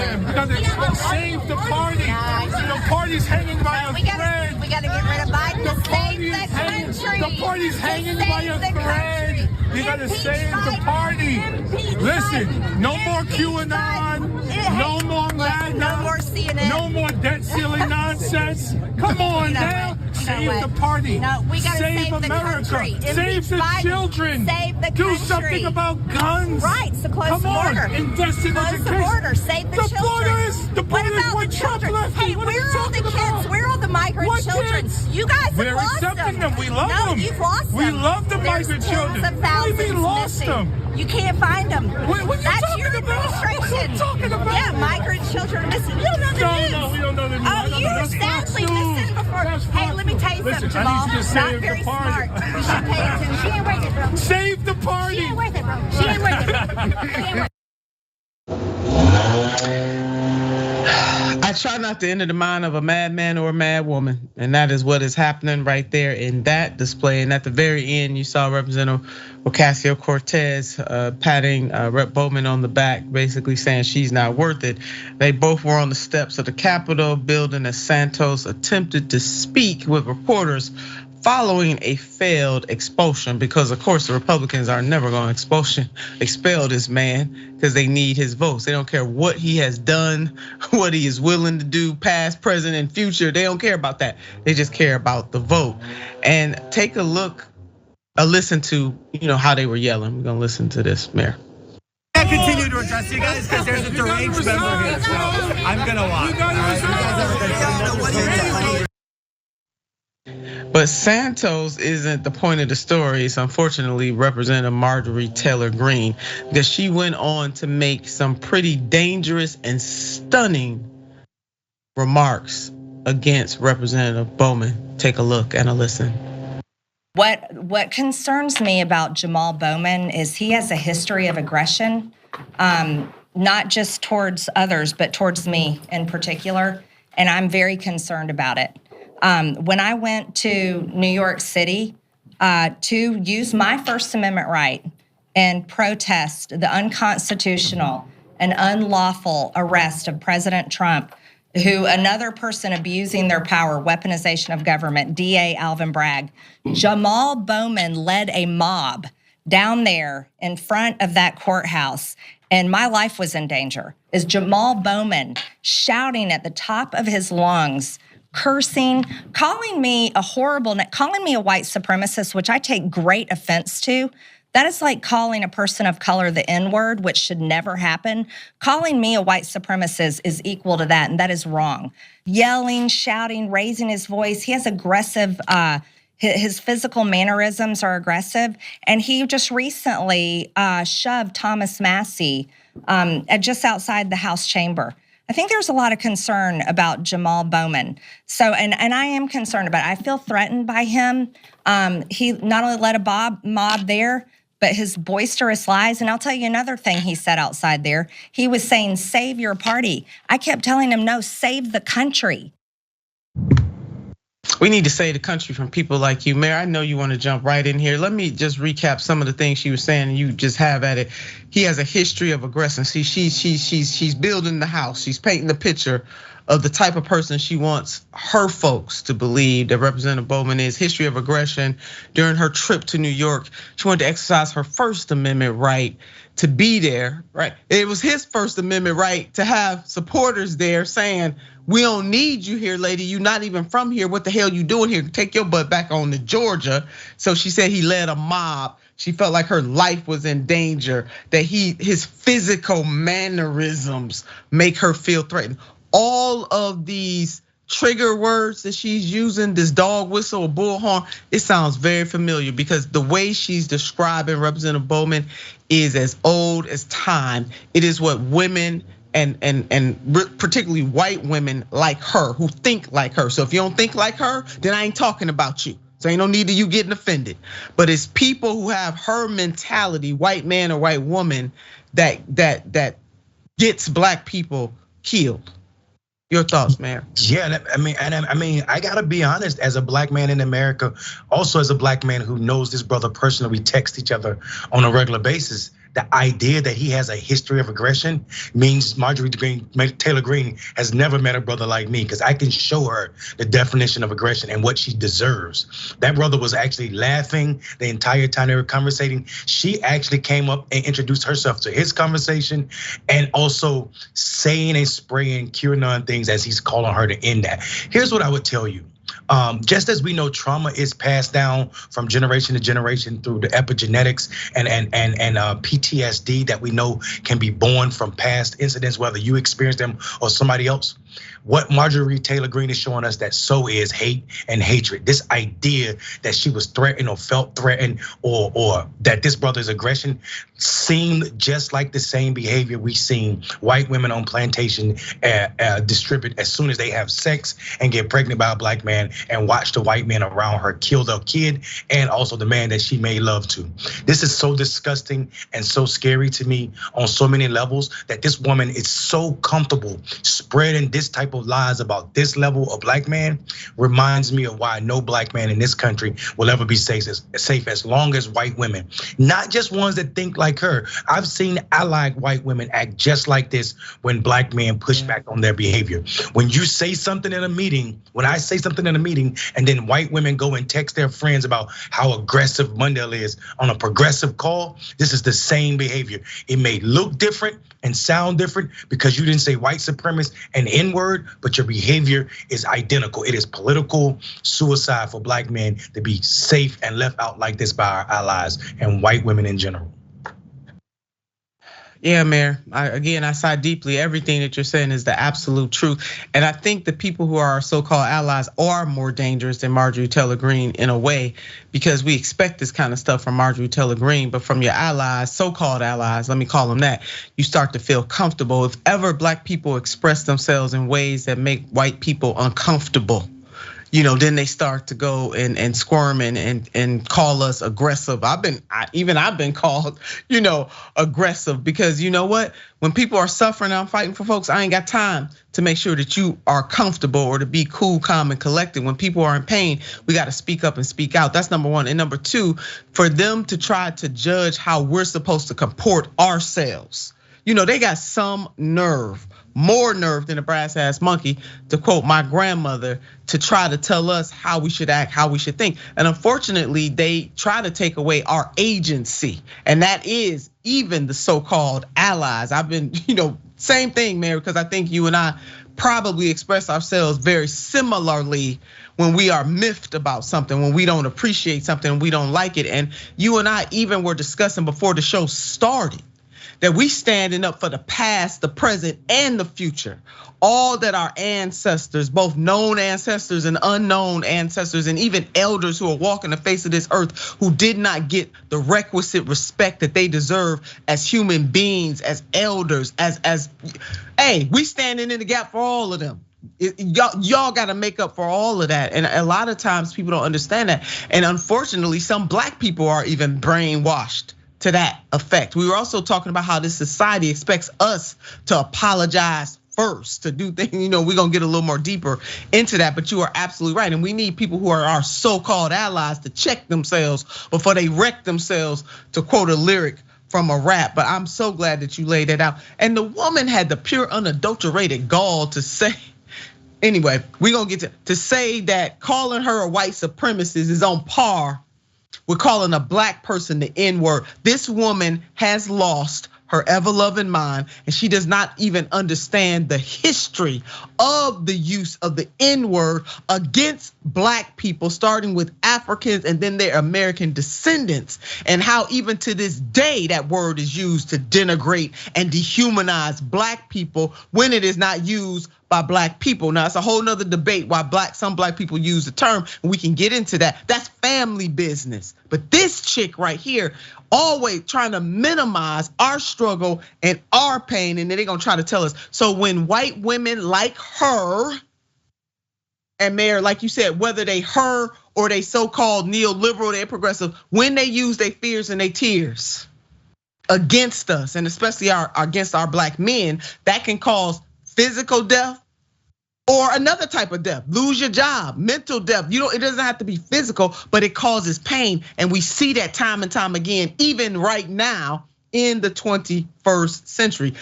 them. We gotta save the party. The party's hanging by a thread. We gotta get rid of Biden to save the country. The party's hanging by a thread. You gotta save the party. Listen, no more QAnon. No more MAGA. No more CNN. No more debt ceiling nonsense. Come on now. Save the party. No, we gotta save America. the country. Save the children. Save the country. Do something about guns. Right, so close Come the border. on, invest in close education. The border. Save the children. The border is what what Trump left. Hey, where are all the kids? Where are all the migrant children? Kids? You guys We're have lost accepting them. We love them. No, you've lost them. We love the migrant children. Tens of thousands we lost missing. them. You can't find them. What That's your administration. What are you talking about? Yeah, migrant children are missing. You don't know the news. No, we don't know the news. Oh, you were sadly missing before. Hey, let me tell you something, Jamaal. I need you to Not save very the party. smart. You should pay attention. She ain't worth it, bro. Save the party. She ain't worth it, bro. She ain't worth it. She ain't worth it. I try not to enter the mind of a madman or a mad woman, and that is what is happening right there in that display. And at the very end, you saw Representative Ocasio-Cortez patting Rep. Bowman on the back, basically saying she's not worth it. They both were on the steps of the Capitol building as Santos attempted to speak with reporters following a failed expulsion, because of course the Republicans are never going to expel this man because they need his votes. They don't care what he has done, what he is willing to do, past, present, and future. They don't care about that. They just care about the vote. And take a listen to how they were yelling. We're gonna listen to this, Mayor. I continue to address you guys because there's a deranged member here, so I'm gonna watch. But Santos isn't the point of the story. It's unfortunately Representative Marjorie Taylor Greene, because she went on to make some pretty dangerous and stunning remarks against Representative Bowman. Take a look and a listen. What concerns me about Jamaal Bowman is he has a history of aggression, not just towards others, but towards me in particular, and I'm very concerned about it. When I went to New York City to use my First Amendment right and protest the unconstitutional and unlawful arrest of President Trump, who another person abusing their power, weaponization of government, DA Alvin Bragg, Jamaal Bowman led a mob down there in front of that courthouse, and my life was in danger. Is Jamaal Bowman shouting at the top of his lungs, cursing, calling me a calling me a white supremacist, which I take great offense to. That is like calling a person of color the N-word, which should never happen. Calling me a white supremacist is equal to that, and that is wrong. Yelling, shouting, raising his voice. He has aggressive, his physical mannerisms are aggressive. And he just recently shoved Thomas Massey just outside the House chamber. I think there's a lot of concern about Jamaal Bowman. So, and I am concerned about it. I feel threatened by him. He not only led a mob there, but his boisterous lies. And I'll tell you another thing he said outside there. He was saying, save your party. I kept telling him, no, save the country. We need to save the country from people like you. Mayor, I know you want to jump right in here. Let me just recap some of the things she was saying, and you just have at it. He has a history of aggression. See, she's building the house. She's painting the picture of the type of person she wants her folks to believe that Representative Bowman is. History of aggression. During her trip to New York, she wanted to exercise her First Amendment right to be there, right? It was his First Amendment right to have supporters there saying, we don't need you here, lady. You're not even from here. What the hell you doing here? Take your butt back on to Georgia. So she said he led a mob. She felt like her life was in danger, that his physical mannerisms make her feel threatened. All of these trigger words that she's using, this dog whistle, or bullhorn, it sounds very familiar because the way she's describing Representative Bowman is as old as time. It is what women and particularly white women like her, who think like her. So if you don't think like her, then I ain't talking about you. So ain't no need of you getting offended. But it's people who have her mentality, white man or white woman, that gets black people killed. Your thoughts, Mayor? Yeah, I mean, I gotta be honest. As a black man in America, also as a black man who knows this brother personally, we text each other on a regular basis. The idea that he has a history of aggression means Marjorie Taylor Greene has never met a brother like me, because I can show her the definition of aggression and what she deserves. That brother was actually laughing the entire time they were conversating. She actually came up and introduced herself to his conversation, and also saying and spraying QAnon things as he's calling her to end that. Here's what I would tell you. Just as we know trauma is passed down from generation to generation through the epigenetics and PTSD that we know can be born from past incidents, whether you experience them or somebody else. What Marjorie Taylor Greene is showing us, that so is hate and hatred. This idea that she was threatened or felt threatened, or that this brother's aggression seemed just like the same behavior we seen white women on plantation distribute as soon as they have sex and get pregnant by a black man, and watch the white men around her kill their kid and also the man that she made love to. This is so disgusting and so scary to me on so many levels, that this woman is so comfortable spreading this type of lies about this level of black man. Reminds me of why no black man in this country will ever be safe as long as white women, not just ones that think like her. I've seen allied white women act just like this when black men push back on their behavior. When you say something in a meeting, when I say something in a meeting, and then white women go and text their friends about how aggressive Mondale is on a progressive call, this is the same behavior. It may look different and sound different because you didn't say white supremacist and N-word, but your behavior is identical. It is political suicide for black men to be safe and left out like this by our allies and white women in general. Yeah, Mayor, I side deeply. Everything that you're saying is the absolute truth. And I think the people who are our so-called allies are more dangerous than Marjorie Taylor Greene in a way, because we expect this kind of stuff from Marjorie Taylor Greene, but from your allies, so-called allies, let me call them that, you start to feel comfortable. If ever black people express themselves in ways that make white people uncomfortable, then they start to go and squirm and call us aggressive. I've been called, aggressive, because you know what? When people are suffering, I'm fighting for folks, I ain't got time to make sure that you are comfortable or to be cool, calm, and collected. When people are in pain, we got to speak up and speak out. That's number one. And number two, for them to try to judge how we're supposed to comport ourselves. They got some nerve, more nerve than a brass ass monkey, to quote my grandmother, to try to tell us how we should act, how we should think. And unfortunately, they try to take away our agency. And that is even the so-called allies. I've been, same thing, Mary, because I think you and I probably express ourselves very similarly when we are miffed about something, when we don't appreciate something, we don't like it. And you and I even were discussing before the show started that we standing up for the past, the present, and the future. All that our ancestors, both known ancestors and unknown ancestors, and even elders who are walking the face of this earth, who did not get the requisite respect that they deserve as human beings, as elders, hey, we standing in the gap for all of them. Y'all gotta make up for all of that. And a lot of times people don't understand that. And unfortunately, some black people are even brainwashed to that effect. We were also talking about how this society expects us to apologize first, to do things, we're gonna get a little more deeper into that, but you are absolutely right. And we need people who are our so-called allies to check themselves before they wreck themselves, to quote a lyric from a rap. But I'm so glad that you laid that out. And the woman had the pure unadulterated gall to say, anyway, we're gonna get to say that calling her a white supremacist is on par with calling a black person the N-word. This woman has lost her ever-loving mind, and she does not even understand the history of the use of the N-word against black people, starting with Africans and then their American descendants, and how even to this day that word is used to denigrate and dehumanize black people when it is not used by black people. Now it's a whole nother debate why some black people use the term, and we can get into that. That's family business. But this chick right here, always trying to minimize our struggle and our pain, and then they're gonna try to tell us. So when white women like her, and Mayor, like you said, whether they her or they so-called neoliberal, they're progressive, when they use their fears and their tears against us, and especially against our black men, that can cause physical death or another type of death, lose your job, mental death. It doesn't have to be physical, but it causes pain. And we see that time and time again, even right now in the 21st century.